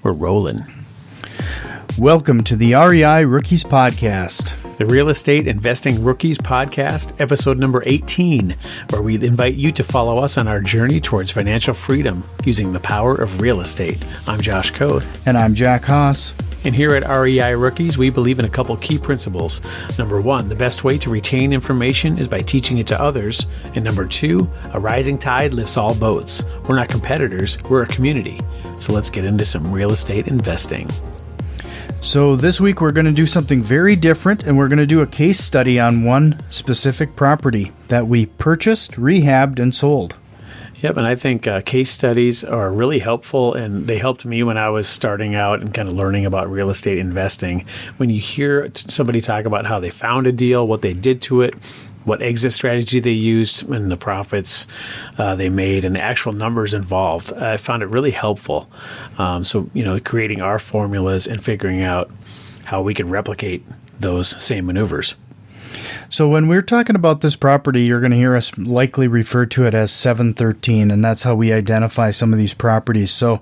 We're rolling. Welcome to the REI Rookies Podcast. The Real Estate Investing Rookies Podcast, episode number 18, where we invite you to follow us on our journey towards financial freedom using the power of real estate. I'm Josh Koth. And I'm Jack Haas. And here at REI Rookies, we believe in a couple key principles. Number one, the best way to retain information is by teaching it to others. And number two, a rising tide lifts all boats. We're not competitors, we're a community. So let's get into some real estate investing. So this week we're going to do something very different, and we're going to do a case study on one specific property that we purchased, rehabbed, and sold. Yep, and I think case studies are really helpful, and they helped me when I was starting out and kind of learning about real estate investing. When you hear somebody talk about how they found a deal, what they did to it, what exit strategy they used, and the profits they made, and the actual numbers involved, I found it really helpful. So, creating our formulas and figuring out how we can replicate those same maneuvers. So when we're talking about this property, you're going to hear us likely refer to it as 713, and that's how we identify some of these properties. So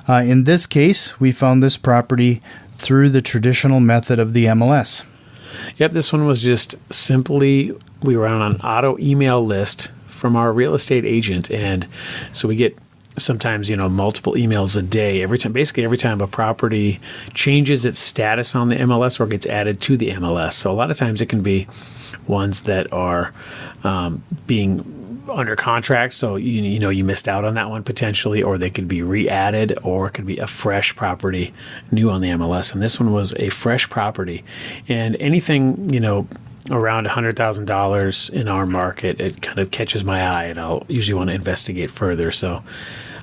in this case, we found this property through the traditional method of the MLS. Yep, this one was just simply, we were on an auto email list from our real estate agent, and so we get sometimes, multiple emails a day. Every time a property changes its status on the MLS or gets added to the MLS. So a lot of times it can be ones that are being under contract. So, you missed out on that one potentially, or they could be re-added, or it could be a fresh property new on the MLS. And this one was a fresh property. And anything, around $100,000 in our market, it kind of catches my eye, and I'll usually want to investigate further. So,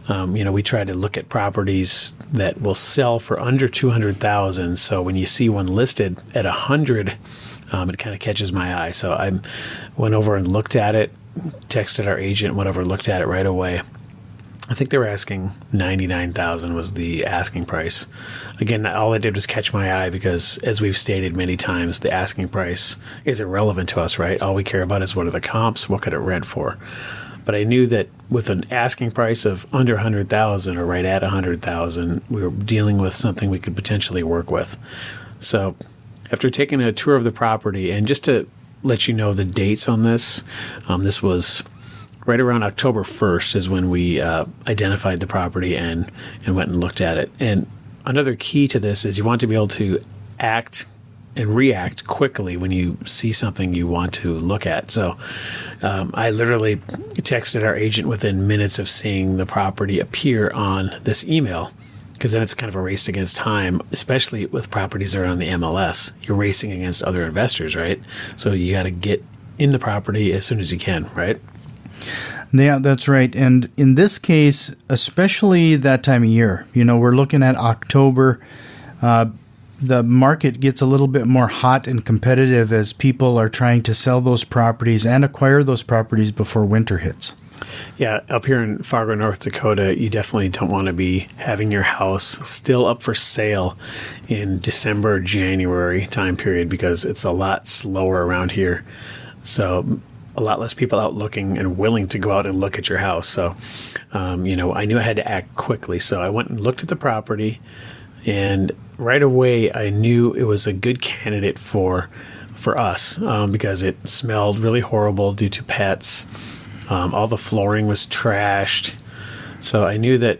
we try to look at properties that will sell for under $200,000. So when you see one listed at $100,000, it kind of catches my eye. So I went over and looked at it, texted our agent, went over and looked at it right away. I think they were asking $99,000 was the asking price. Again, all I did was catch my eye because, as we've stated many times, the asking price is irrelevant to us, right? All we care about is what are the comps, what could it rent for. But I knew that with an asking price of under $100,000 or right at $100,000, we were dealing with something we could potentially work with. So after taking a tour of the property, and just to let you know the dates on this, this was right around October 1st is when we identified the property and went and looked at it. And another key to this is you want to be able to act and react quickly when you see something you want to look at. So I literally texted our agent within minutes of seeing the property appear on this email, because then it's kind of a race against time, especially with properties that are on the MLS. You're racing against other investors, right? So you got to get in the property as soon as you can, right? Yeah, that's right. And in this case, especially that time of year, we're looking at October. The market gets a little bit more hot and competitive as people are trying to sell those properties and acquire those properties before winter hits. Yeah, up here in Fargo, North Dakota, you definitely don't want to be having your house still up for sale in December, January time period, because it's a lot slower around here. So a lot less people out looking and willing to go out and look at your house. So, I knew I had to act quickly. So I went and looked at the property, and right away I knew it was a good candidate for us because it smelled really horrible due to pets. All the flooring was trashed. So I knew that,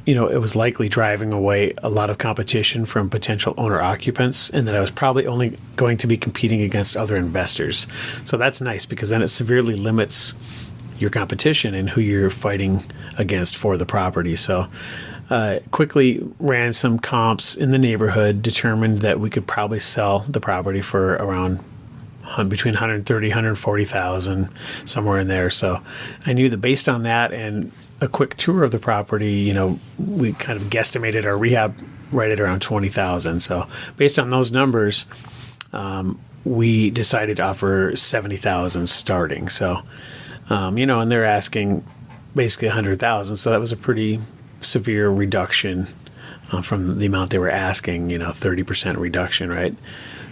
it was likely driving away a lot of competition from potential owner occupants, and that I was probably only going to be competing against other investors. So that's nice, because then it severely limits your competition and who you're fighting against for the property. So quickly ran some comps in the neighborhood, determined that we could probably sell the property for around between $130,000, $140,000, somewhere in there. So I knew that based on that and a quick tour of the property, we kind of guesstimated our rehab right at around $20,000. So based on those numbers, we decided to offer $70,000 starting. So, and they're asking basically $100,000. So that was a pretty severe reduction from the amount they were asking, 30% reduction, right?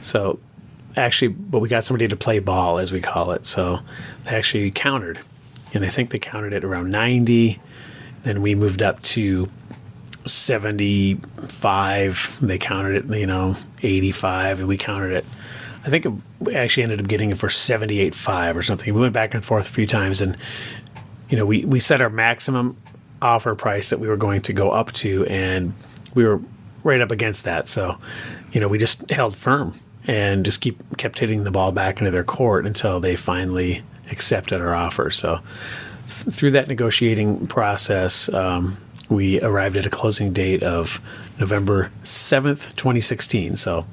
So actually, but we got somebody to play ball, as we call it. So they actually countered, and I think they countered at around 90. Then we moved up to 75. They counted it, 85, and we counted it. I think we actually ended up getting it for 78.5 or something. We went back and forth a few times, and we set our maximum offer price that we were going to go up to, and we were right up against that. So, we just held firm and just kept hitting the ball back into their court until they finally accepted our offer. So through that negotiating process, we arrived at a closing date of November 7th, 2016. So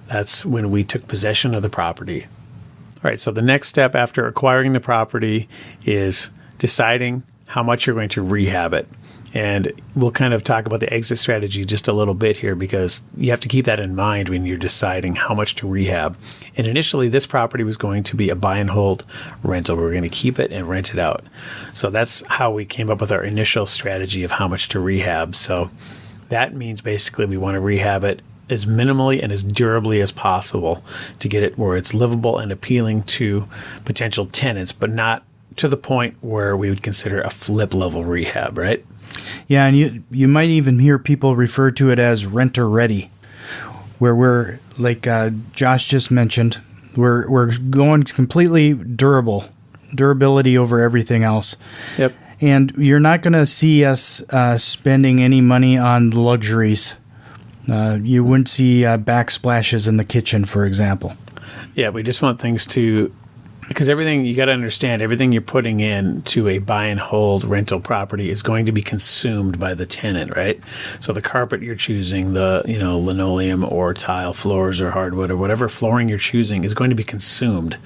that's when we took possession of the property. All right, so the next step after acquiring the property is deciding how much you're going to rehab it. And we'll kind of talk about the exit strategy just a little bit here, because you have to keep that in mind when you're deciding how much to rehab. And initially, this property was going to be a buy and hold rental. We were going to keep it and rent it out. So that's how we came up with our initial strategy of how much to rehab. So that means basically we want to rehab it as minimally and as durably as possible to get it where it's livable and appealing to potential tenants, but not to the point where we would consider a flip level rehab, right? Yeah, and you might even hear people refer to it as renter ready, where we're, like Josh just mentioned, we're going completely durability over everything else. Yep. And you're not going to see us spending any money on luxuries. You wouldn't see backsplashes in the kitchen, for example. Yeah, we just want things to... Because everything, you got to understand, everything you're putting in to a buy and hold rental property is going to be consumed by the tenant, right? So the carpet you're choosing, the linoleum or tile floors or hardwood or whatever flooring you're choosing is going to be consumed.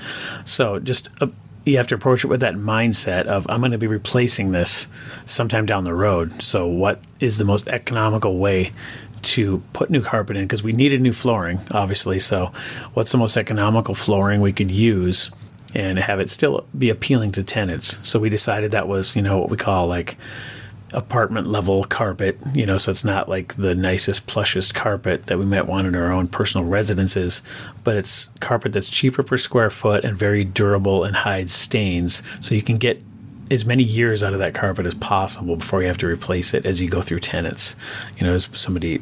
So just you have to approach it with that mindset of, I'm going to be replacing this sometime down the road. So what is the most economical way to put new carpet in? Because we needed new flooring, obviously. So what's the most economical flooring we could use and have it still be appealing to tenants? So we decided that was, what we call like apartment level carpet, so it's not like the nicest, plushest carpet that we might want in our own personal residences, but it's carpet that's cheaper per square foot and very durable and hides stains. So you can get as many years out of that carpet as possible before you have to replace it as you go through tenants. As somebody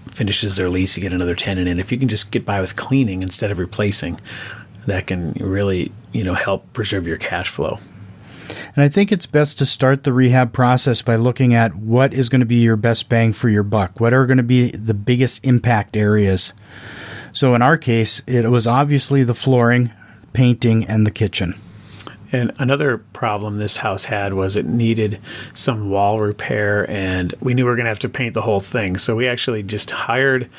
finishes their lease, you get another tenant in. If you can just get by with cleaning instead of replacing, that can really, help preserve your cash flow. And I think it's best to start the rehab process by looking at what is going to be your best bang for your buck. What are going to be the biggest impact areas? So in our case, it was obviously the flooring, painting, and the kitchen. And another problem this house had was it needed some wall repair, and we knew we were going to have to paint the whole thing. So we actually just hired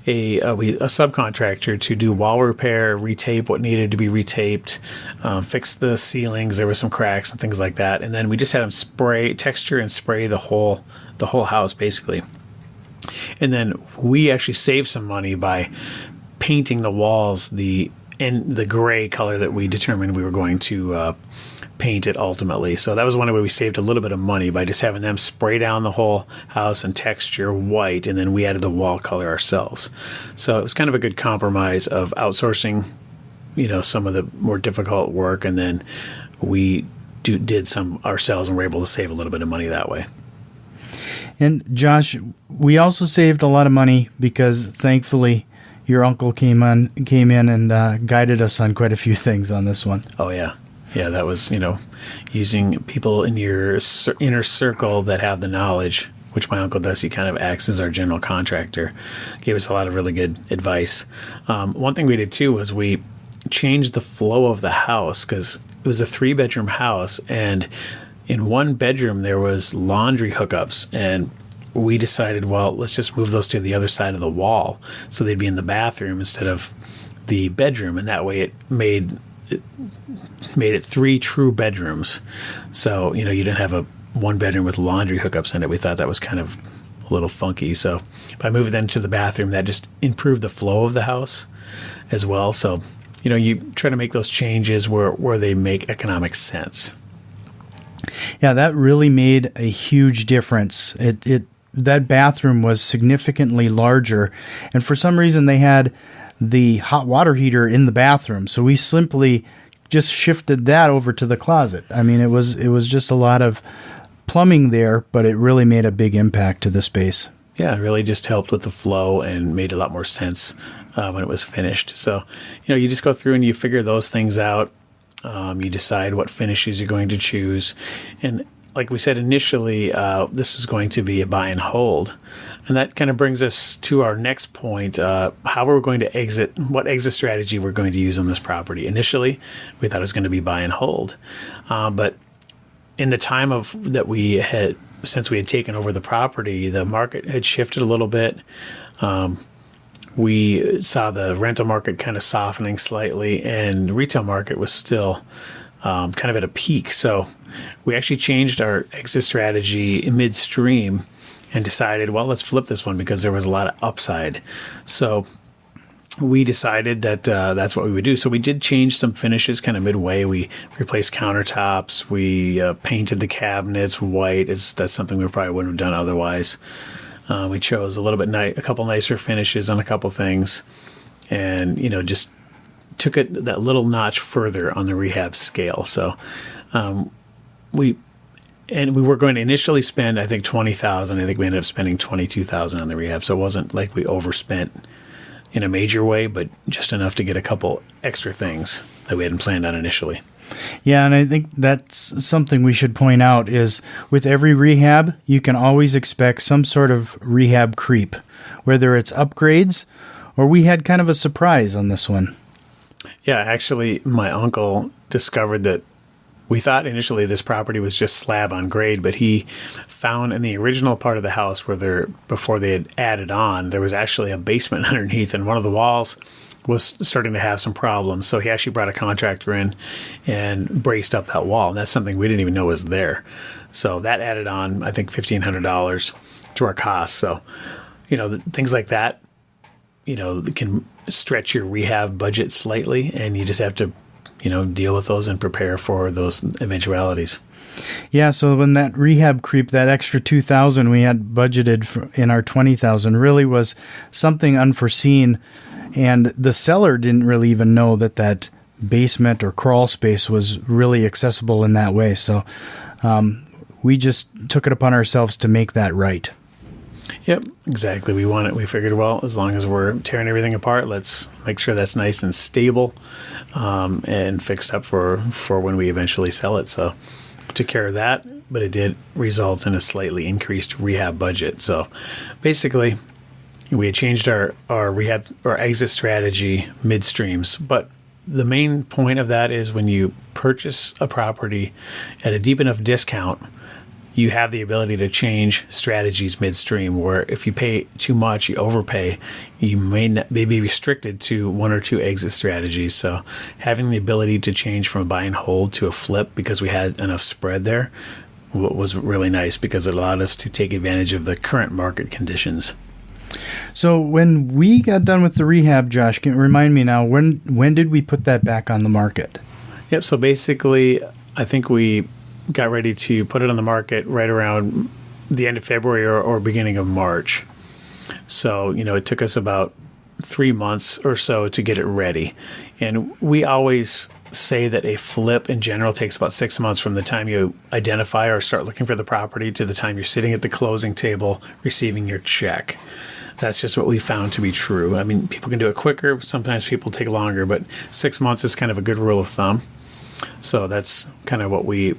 a subcontractor to do wall repair, retape what needed to be retaped, fix the ceilings. There were some cracks and things like that. And then we just had them texture and spray the whole house, basically. And then we actually saved some money by painting the walls in the gray color that we determined we were going to paint it ultimately. So that was one way we saved a little bit of money, by just having them spray down the whole house and texture white, and then we added the wall color ourselves. So it was kind of a good compromise of outsourcing, some of the more difficult work, and then we did some ourselves and were able to save a little bit of money that way. And Josh, we also saved a lot of money because thankfully your uncle came in and guided us on quite a few things on this one. Oh, yeah. Yeah, that was, using people in your inner circle that have the knowledge, which my uncle does. He kind of acts as our general contractor. Gave us a lot of really good advice. One thing we did, too, was we changed the flow of the house, because it was a 3-bedroom house, and in one bedroom there was laundry hookups, and we decided, well, let's just move those to the other side of the wall so they'd be in the bathroom instead of the bedroom, and that way it made it 3 true bedrooms. So, you didn't have a 1 bedroom with laundry hookups in it. We thought that was kind of a little funky. So by moving them to the bathroom, that just improved the flow of the house as well. So, you try to make those changes where they make economic sense. Yeah, that really made a huge difference. That bathroom was significantly larger, and for some reason they had the hot water heater in the bathroom, so we simply just shifted that over to the closet. I mean, it was just a lot of plumbing there, but it really made a big impact to the space. Yeah, it really just helped with the flow and made a lot more sense when it was finished. So, you just go through and you figure those things out. You decide what finishes you're going to choose. And like we said initially, this is going to be a buy and hold. And that kind of brings us to our next point, how we're going to exit, what exit strategy we're going to use on this property. Initially, we thought it was going to be buy and hold. But in the time that we had, since we had taken over the property, the market had shifted a little bit. We saw the rental market kind of softening slightly, and the retail market was still kind of at a peak. So we actually changed our exit strategy midstream and decided, well, let's flip this one because there was a lot of upside. So we decided that that's what we would do. So we did change some finishes kind of midway. We replaced countertops. We painted the cabinets white. That's something we probably wouldn't have done otherwise. We chose a little bit a couple nicer finishes on a couple things, and just took it that little notch further on the rehab scale. So we were going to initially spend, I think, $20,000. I think we ended up spending $22,000 on the rehab. So it wasn't like we overspent in a major way, but just enough to get a couple extra things that we hadn't planned on initially. Yeah, and I think that's something we should point out is with every rehab, you can always expect some sort of rehab creep, whether it's upgrades or we had kind of a surprise on this one. Yeah, actually, my uncle discovered that we thought initially this property was just slab on grade, but he found in the original part of the house before they had added on, there was actually a basement underneath, and one of the walls was starting to have some problems. So he actually brought a contractor in and braced up that wall. And that's something we didn't even know was there. So that added on, I think, $1,500 to our costs. So, things like that, can stretch your rehab budget slightly, and you just have to, deal with those and prepare for those eventualities. Yeah, so when that rehab creep, that extra $2,000 we had budgeted in our $20,000 really was something unforeseen. And the seller didn't really even know that basement or crawl space was really accessible in that way. So we just took it upon ourselves to make that right. Yep, exactly. We figured, well, as long as we're tearing everything apart, let's make sure that's nice and stable and fixed up for when we eventually sell it. So took care of that, but it did result in a slightly increased rehab budget. So basically, we had changed our rehab or exit strategy midstreams, but the main point of that is when you purchase a property at a deep enough discount, you have the ability to change strategies midstream, where if you pay too much, you overpay, you may be restricted to one or two exit strategies. So having the ability to change from a buy and hold to a flip because we had enough spread there was really nice because it allowed us to take advantage of the current market conditions. So when we got done with the rehab, Josh, can you remind me now, when did we put that back on the market? Yep. So basically, I think we got ready to put it on the market right around the end of February or beginning of March. So, it took us about 3 months or so to get it ready. And we always say that a flip in general takes about 6 months from the time you identify or start looking for the property to the time you're sitting at the closing table receiving your check. That's just what we found to be true. I mean, people can do it quicker. Sometimes people take longer, but 6 months is kind of a good rule of thumb. So that's kind of what we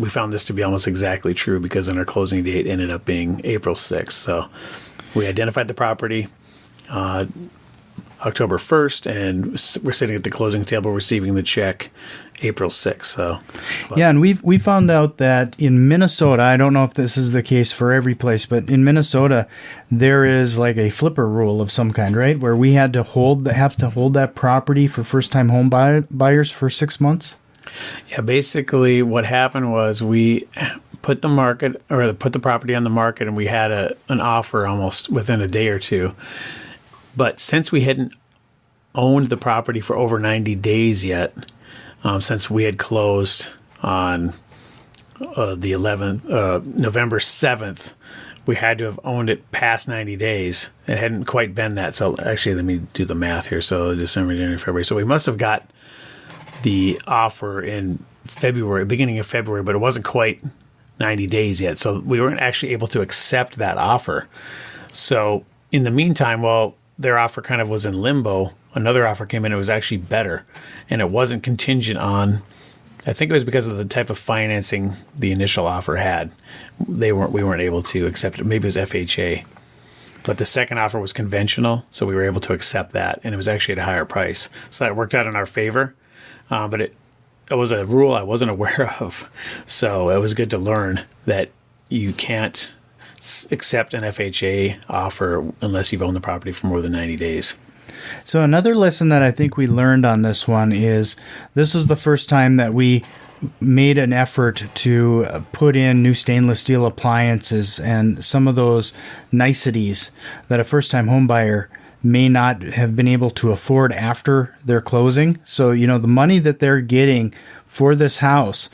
found this to be almost exactly true, because then our closing date ended up being April 6th. So we identified the property October 1st, and we're sitting at the closing table receiving the check April 6th. Yeah, and we found out that in Minnesota, I don't know if this is the case for every place, but in Minnesota, there is like a flipper rule of some kind, right? Where we had to hold that property for first-time home buyers for 6 months. Yeah, basically what happened was we put the property on the market, and we had an offer almost within a day or two. But since we hadn't owned the property for over 90 days yet, since we had closed on the 11th, November 7th, we had to have owned it past 90 days. It hadn't quite been that. So actually, let me do the math here. So December, January, February. So we must have got the offer in February, beginning of February, but it wasn't quite 90 days yet. So we weren't actually able to accept that offer So in the meantime, while their offer kind of was in limbo, another offer came in. It was actually better, and it wasn't contingent on. I think it was because of the type of financing the initial offer had. We weren't able to accept it. Maybe it was FHA, but the second offer was conventional, so we were able to accept that, and it was actually at a higher price. So that worked out in our favor. But it was a rule I wasn't aware of, so it was good to learn that you can't accept an FHA offer unless you've owned the property for more than 90 days. So another lesson that I think we learned on this one is this was the first time that we made an effort to put in new stainless steel appliances and some of those niceties that a first-time home buyer may not have been able to afford after their closing. So, the money that they're getting for this house,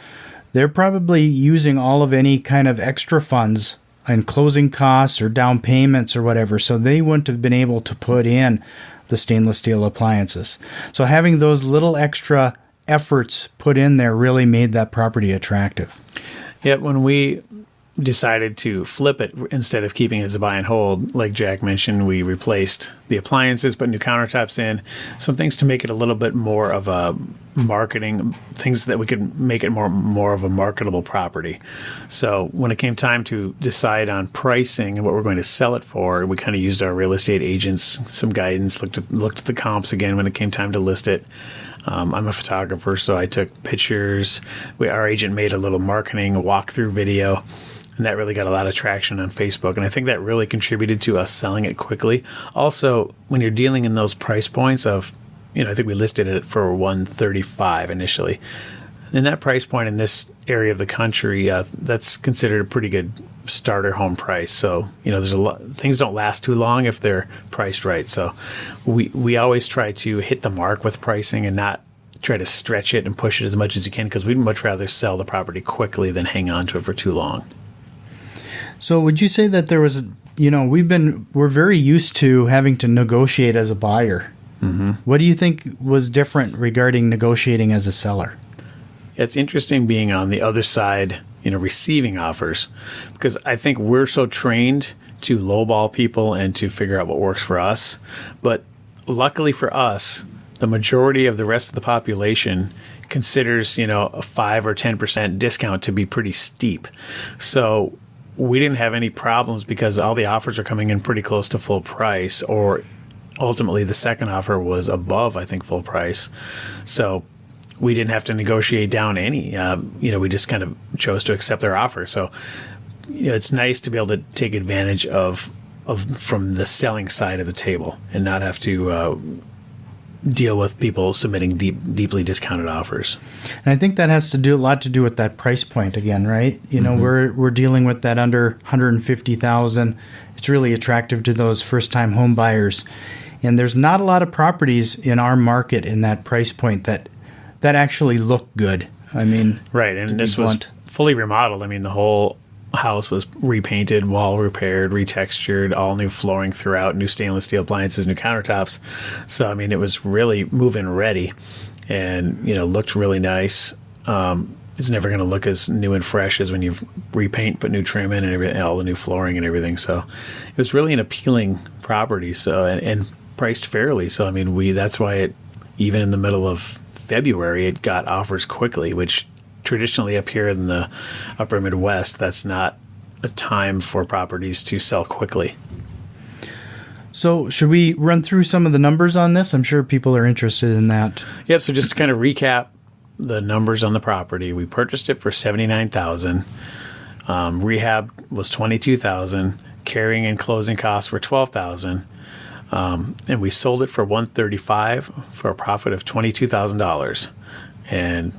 they're probably using all of any kind of extra funds and closing costs or down payments or whatever. So they wouldn't have been able to put in the stainless steel appliances. So having those little extra efforts put in there really made that property attractive. Yeah, when we decided to flip it instead of keeping it as a buy and hold, like Jack mentioned, we replaced the appliances, put new countertops in, some things to make it a little bit more of a marketing, things that we could make it more of a marketable property. So when it came time to decide on pricing and what we're going to sell it for, we kind of used our real estate agents, some guidance, looked at the comps again when it came time to list it. I'm a photographer, so I took pictures. Our agent made a little marketing walkthrough video, and that really got a lot of traction on Facebook. And I think that really contributed to us selling it quickly. Also, when you're dealing in those price points of, I think we listed it for $135 initially. In that price point in this area of the country, that's considered a pretty good starter home price. So, there's a lot, things don't last too long if they're priced right. So we always try to hit the mark with pricing and not try to stretch it and push it as much as you can, because we'd much rather sell the property quickly than hang on to it for too long. So would you say that there was, we're very used to having to negotiate as a buyer. Mm-hmm. What do you think was different regarding negotiating as a seller? It's interesting being on the other side, receiving offers, because I think we're so trained to lowball people and to figure out what works for us. But luckily for us, the majority of the rest of the population considers, a 5 or 10% discount to be pretty steep. So we didn't have any problems because all the offers are coming in pretty close to full price, or ultimately the second offer was above, I think, full price. So we didn't have to negotiate down any. We just kind of chose to accept their offer. So, it's nice to be able to take advantage of from the selling side of the table and not have to deal with people submitting deeply discounted offers. And I think that has to do a lot to do with that price point again, right? We're dealing with that under $150,000. It's really attractive to those first-time home buyers. And there's not a lot of properties in our market in that price point that actually look good. Right, and this was fully remodeled. The whole house was repainted, wall repaired, retextured, all new flooring throughout, new stainless steel appliances, new countertops. So, it was really move-in ready and, looked really nice. It's never going to look as new and fresh as when you repaint, put new trim in and everything, all the new flooring and everything. So it was really an appealing property. So, and priced fairly. So, that's why it, even in the middle of February, it got offers quickly, which traditionally up here in the upper Midwest, that's not a time for properties to sell quickly. So should we run through some of the numbers on this? I'm sure people are interested in that. Yep. So just to kind of recap the numbers on the property, we purchased it for $79,000. Rehab was $22,000. Carrying and closing costs were $12,000. And we sold it for $135,000 for a profit of $22,000. And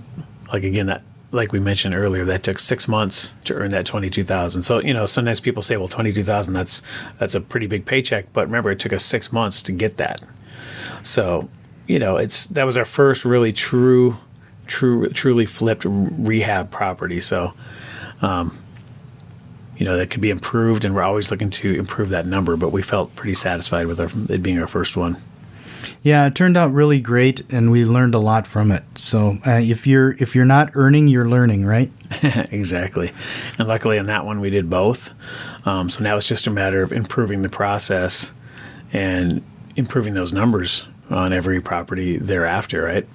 like we mentioned earlier, that took 6 months to earn that $22,000. So, sometimes people say, well, $22,000, that's a pretty big paycheck. But remember, it took us 6 months to get that. So, that was our first really truly flipped rehab property. So, that could be improved, and we're always looking to improve that number. But we felt pretty satisfied with it being our first one. Yeah, it turned out really great, and we learned a lot from it. So if you're not earning, you're learning, right? Exactly. And luckily on that one, we did both. So now it's just a matter of improving the process and improving those numbers on every property thereafter, right?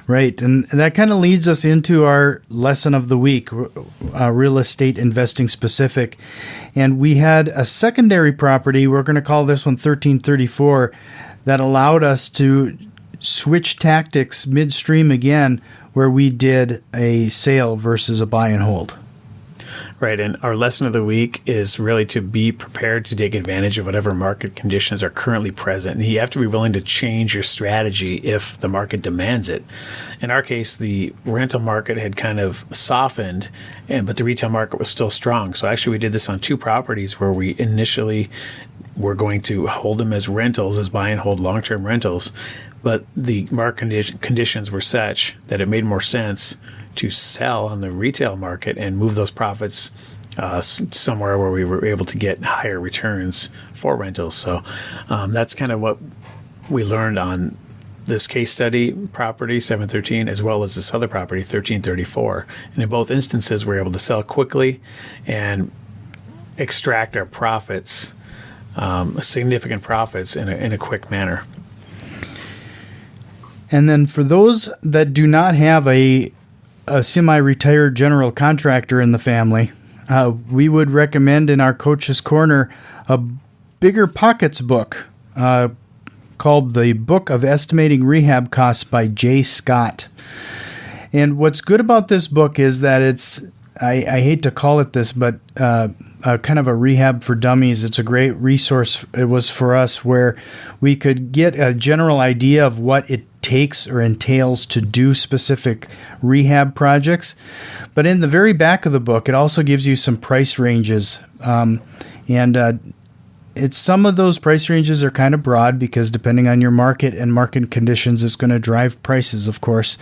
Right. And that kind of leads us into our lesson of the week, real estate investing specific. And we had a secondary property, we're going to call this one 1334, that allowed us to switch tactics midstream again, where we did a sale versus a buy and hold. Right, and our lesson of the week is really to be prepared to take advantage of whatever market conditions are currently present. And you have to be willing to change your strategy if the market demands it. In our case, the rental market had kind of softened, but the retail market was still strong. So actually we did this on 2 properties where we initially were going to hold them as rentals, as buy and hold long-term rentals. But the market conditions were such that it made more sense to sell on the retail market and move those profits somewhere where we were able to get higher returns for rentals. So that's kind of what we learned on this case study property 713, as well as this other property 1334. And in both instances, we're able to sell quickly and extract our profits, significant profits in a quick manner. And then for those that do not have a semi-retired general contractor in the family, we would recommend in our Coach's Corner a Bigger Pockets book called The Book of Estimating Rehab Costs by Jay Scott. And what's good about this book is that it's, I hate to call it this, but kind of a rehab for dummies. It's a great resource. It was for us where we could get a general idea of what it takes or entails to do specific rehab projects. But in the very back of the book, it also gives you some price ranges. It's some of those price ranges are kind of broad because depending on your market and market conditions, it's going to drive prices, of course.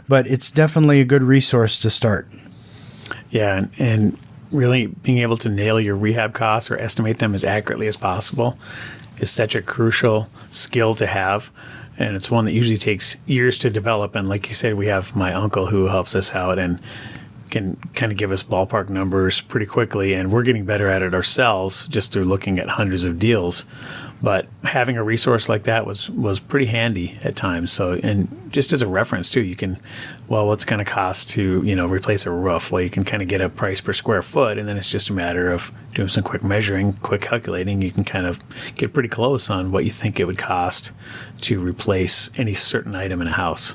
But it's definitely a good resource to start. Yeah, and really being able to nail your rehab costs or estimate them as accurately as possible is such a crucial skill to have. And it's one that usually takes years to develop. And like you said, we have my uncle who helps us out and can kind of give us ballpark numbers pretty quickly. And we're getting better at it ourselves just through looking at hundreds of deals. But having a resource like that was pretty handy at times. So, and just as a reference too, you can, well, what's going to cost to, replace a roof? Well, you can kind of get a price per square foot, and then it's just a matter of doing some quick measuring, quick calculating. You can kind of get pretty close on what you think it would cost to replace any certain item in a house.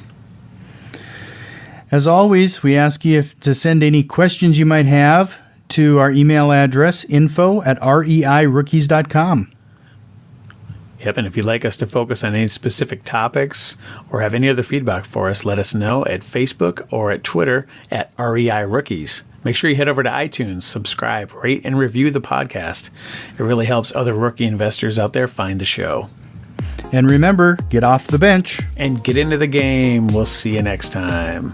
As always, we ask you to send any questions you might have to our email address, info@reirookies.com. Yep, and if you'd like us to focus on any specific topics or have any other feedback for us, let us know at Facebook or at Twitter at REI Rookies. Make sure you head over to iTunes, subscribe, rate, and review the podcast. It really helps other rookie investors out there find the show. And remember, get off the bench and get into the game. We'll see you next time.